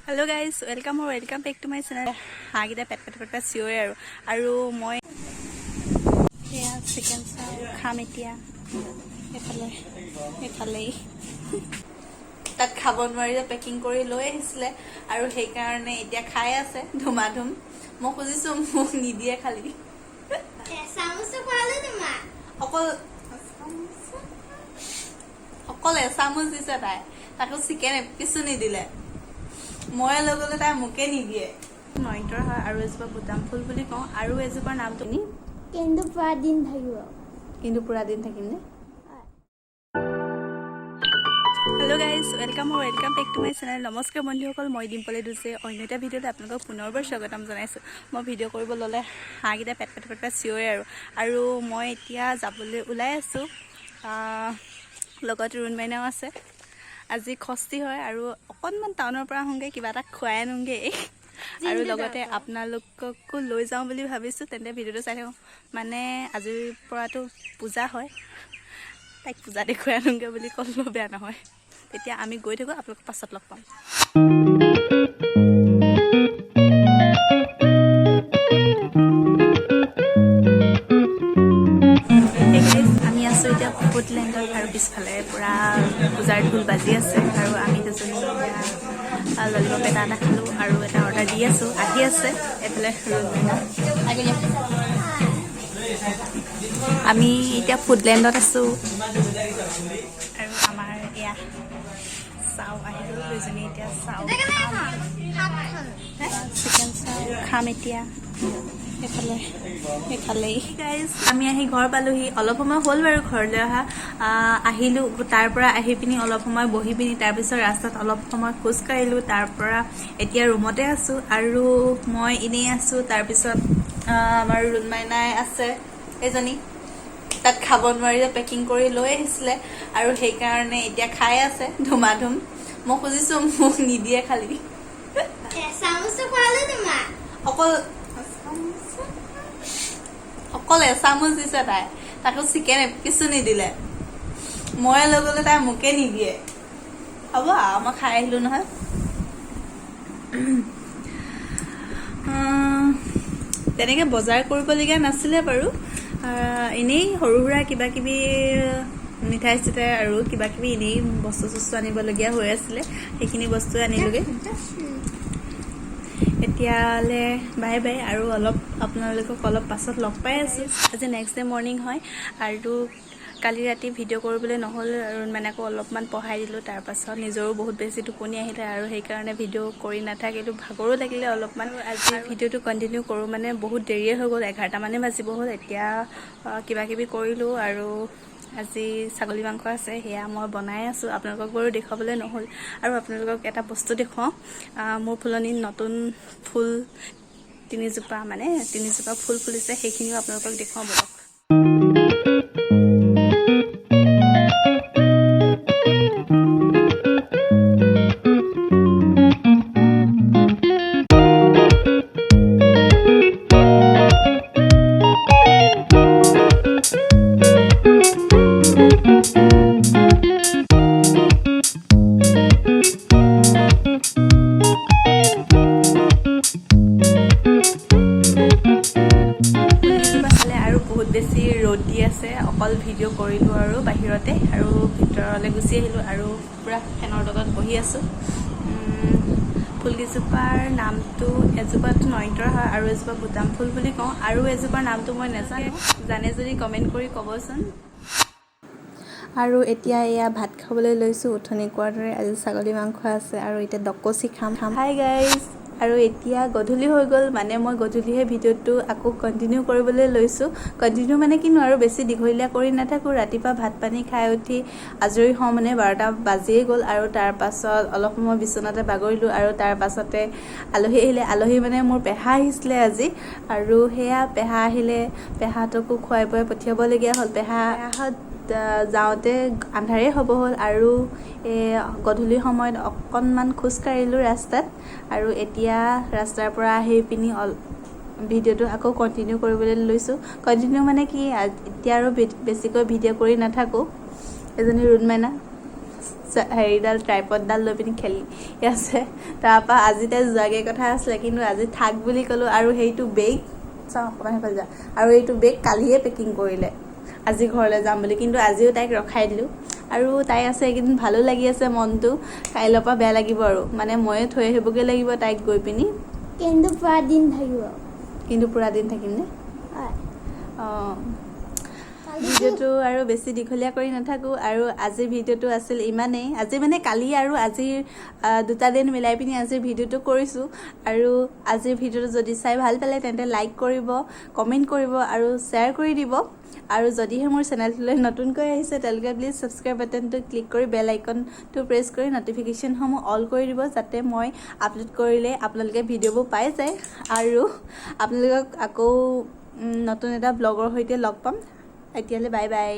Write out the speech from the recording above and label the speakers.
Speaker 1: Hello guys welcome back to my channel. हाঁহকেইটা পেট চিঞৰে আৰু মই এয়া চিকেন চাও খাম এতিয়া। এফালেই তাত খাব নোৱাৰিলে পেকিং কৰি লৈ আহিছিলে আৰু সেইকাৰণে এতিয়া খাই আছে ধুমাধুম। মই খুজিছো মোক নিদিয়ে খালি অকল এচামুচ দিছে তাকো চিকেন এপিছো নিদিলে। মই লৈ গ'লে তাই মোকে নিদিয়ে। নয়নতৰ হয় আৰু এজোপা বুটাম ফুল বুলি কওঁ আৰু এজোপাৰ নামটো
Speaker 2: কিন্তু পুৰা দিন থাকিব।
Speaker 1: থাকিম নে? Hello' guys welcome back to my channel. নমস্কাৰ বন্ধুসকল, মই ডিম্পলে দুছে অন্য এটা ভিডিঅ'ত আপোনালোকক পুনৰবাৰ স্বাগতম জনাইছোঁ। মই ভিডিঅ' কৰিব ল'লে হাঁহকেইটা পেট চিঞৰে আৰু মই এতিয়া যাবলৈ ওলাই আছোঁ। লগত ৰুণমাইনাও আছে। আজি ষষ্ঠী হয় আৰু অকণমান টাউনৰ পৰা আহোঁগৈ, কিবা এটা খুৱাই আনোগৈ আৰু লগতে আপোনালোককো লৈ যাওঁ বুলি ভাবিছোঁ। তেন্তে ভিডিঅ'টো চাই থাকোঁ। মানে আজিৰ পৰাতো পূজা হয়, তাইক পূজা দেখুৱাই আনোগৈ বুলি ক'লেও বেয়া নহয়। তেতিয়া আমি গৈ থাকোঁ, আপোনালোকক পাছত লগ পাম। আমি আছোঁ এতিয়া ফুডলেণ্ডত আৰু পিছফালে পূৰা পূজাৰ ঢোল বাজি আছে আৰু আমি দুজনী ললিপপ এটা খালোঁ আৰু এটা অৰ্ডাৰ দি আছোঁ। আহি আছে এইফালে আমি এতিয়া ফুডলেণ্ডত আছোঁ আৰু আমাৰ এয়া চাও আহি গ'ল। দুইজনী এতিয়া চাও চিকেন চাও খাম এতিয়া। এইফালেই গাইজ আমি আহি ঘৰ পালোহি। অলপ সময় হ'ল বাৰু ঘৰলৈ আহিলোঁ। তাৰ পৰা আহি পিনি অলপ সময় বহি পিনি তাৰপিছত ৰাস্তাত অলপ সময় খোজ কাঢ়িলোঁ। তাৰ পৰা এতিয়া ৰুমতে আছোঁ আৰু মই এনেই আছোঁ। তাৰপিছত আমাৰ ৰুণমাইনাই আছে এজনী, তাত খাব নোৱাৰিলে পেকিং কৰি লৈ আহিছিলে আৰু সেইকাৰণে এতিয়া খাই আছে ধুমাধুম। মই খুজিছো মোক নিদিয়ে খালি অকল এচামুচ দিছে তাকো চিকেন এপিছো নিদিলে। মই লৈ গ'লে তাই মোকে নিদিয়ে। হ'ব মই খাই আহিলোঁ নহয়। তেনেকৈ বজাৰ কৰিবলগীয়া নাছিলে বাৰু। এনেই সৰু সুৰা কিবা কিবি মিঠাই চিঠাই আৰু কিবা কিবি এনেই বস্তু চস্তু আনিবলগীয়া হৈ আছিলে, সেইখিনি বস্তু আনিলোগৈ। এতিয়ালৈ বাই বাই আৰু আপোনালোকক অলপ পাছত লগ পাই আছোঁ। আজি নেক্সট ডে মৰ্ণিং হয় আৰু কালি ৰাতি ভিডিঅ' কৰিবলৈ নহ'ল আৰু মানে আকৌ অলপমান পঢ়াই দিলোঁ। তাৰপাছত নিজৰো বহুত বেছি টোপনি আহিলে আৰু সেইকাৰণে ভিডিঅ' কৰি নাথাকিলোঁ। ভাগৰো লাগিলে অলপমান। আজি ভিডিঅ'টো কণ্টিনিউ কৰোঁ মানে বহুত দেৰিয়ে হৈ গ'ল, 11টামানে বাজিব হ'ল। এতিয়া কিবা কিবি কৰিলোঁ আৰু আজি ছাগলী মাংস আছে, সেয়া মই বনাই আছোঁ। আপোনালোকক বাৰু দেখুৱাবলৈ নহ'ল আৰু আপোনালোকক এটা বস্তু দেখুৱাওঁ। মোৰ ফুলনিত নতুন ফুল তিনিজোপা ফুল ফুলিছে, সেইখিনিও আপোনালোকক দেখুৱাওঁ বলক। বেছি ৰ'দ দি আছে, অকল ভিডিঅ' কৰিলোঁ আৰু বাহিৰতে আৰু ভিতৰলৈ গুচি আহিলোঁ আৰু পূৰা ফেনৰ তলত বহি আছোঁ। ফুলকেইজোপাৰ নামটো এজোপাটো নয়নতৰ হয় আৰু এজোপা বুটাম ফুল বুলি কওঁ আৰু এজোপাৰ নামটো মই নাজানো, জানে যদি কমেণ্ট কৰি ক'বচোন। আৰু এতিয়া এয়া ভাত খাবলৈ লৈছোঁ। উঠনি কোৱাৰ দৰে আজি ছাগলী মাংস আছে আৰু এতিয়া ডকচি খাম। হাই গাইজ, আৰু এতিয়া গধূলি হৈ গ'ল, মানে মই গধূলিহে ভিডিঅ'টো আকৌ কণ্টিনিউ কৰিবলৈ লৈছোঁ। কণ্টিনিউ মানে কিনো আৰু বেছি দীঘলীয়া কৰি নাথাকোঁ। ৰাতিপুৱা ভাত পানী খাই উঠি আজৰি হওঁ মানে 12টা বাজিয়ে গ'ল আৰু তাৰ পাছত অলপ সময় বিচনাতে বাগৰিলোঁ আৰু তাৰ পাছতে আলহী আহিলে। আলহী মানে মোৰ পেহা আহিছিলে আজি আৰু সেয়া পেহা আহিলে, পেহাহঁতকো খুৱাই বুৱাই পঠিয়াবলগীয়া হ'ল। পেহাহঁত যাওঁতে আন্ধাৰেই হ'ব হ'ল আৰু গধূলি সময়ত অকণমান খোজ কাঢ়িলোঁ ৰাস্তাত আৰু এতিয়া ৰাস্তাৰ পৰা আহি পিনি ভিডিঅ'টো আকৌ কণ্টিনিউ কৰিবলৈ লৈছোঁ। কণ্টিনিউ মানে কি, এতিয়া আৰু বেছিকৈ ভিডিঅ' কৰি নাথাকোঁ। এজনী ৰুণমাইনা হেৰিডাল ট্ৰাইপডডাল লৈ পিনি খেলি আছে। তাৰপৰা আজি তাই যোৱাগৈ কথা আছিলে, কিন্তু আজি থাক বুলি ক'লোঁ। আৰু সেইটো বেগ চাওঁ অকণমান সেইফালে যা, আৰু এইটো বেগ কালিয়ে পেকিং কৰিলে আজি ঘৰলৈ যাম বুলি, কিন্তু আজিও তাইক ৰখাই দিলোঁ। আৰু তাই আছে এইকেইদিন ভালো লাগি আছে মনটো, কাইলৈৰ পৰা বেয়া লাগিব আৰু, মানে ময়ে থৈ আহিবগৈ লাগিব তাইক গৈ পিনি।
Speaker 2: কিন্তু পুৰা দিন থাকিব।
Speaker 1: কিন্তু পুৰা দিন থাকিম নে? অঁ, ভিডিঅ'টো আৰু বেছি দীঘলীয়া কৰি নাথাকোঁ। আৰু আজিৰ ভিডিঅ'টো আছিল ইমানেই। আজি মানে কালি আৰু আজিৰ 2টা দিন মিলাই পিনি আজিৰ ভিডিঅ'টো কৰিছোঁ। আৰু আজিৰ ভিডিঅ'টো যদি চাই ভাল পালে তেন্তে লাইক কৰিব, কমেণ্ট কৰিব আৰু শ্বেয়াৰ কৰি দিব। আৰু যদিহে মোৰ চেনেলটোলৈ নতুনকৈ আহিছে তেওঁলোকে প্লিজ ছাবস্ক্ৰাইব বাটনটো ক্লিক কৰি বেল আইকনটো প্ৰেছ কৰি ন'টিফিকেশ্যনসমূহ অল কৰি দিব, যাতে মই আপলোড কৰিলে আপোনালোকে ভিডিঅ'বোৰ পাই যায়। আৰু আপোনালোকক আকৌ নতুন এটা ব্লগৰ সৈতে লগ পাম। এতিয়ালৈ বাই বাই।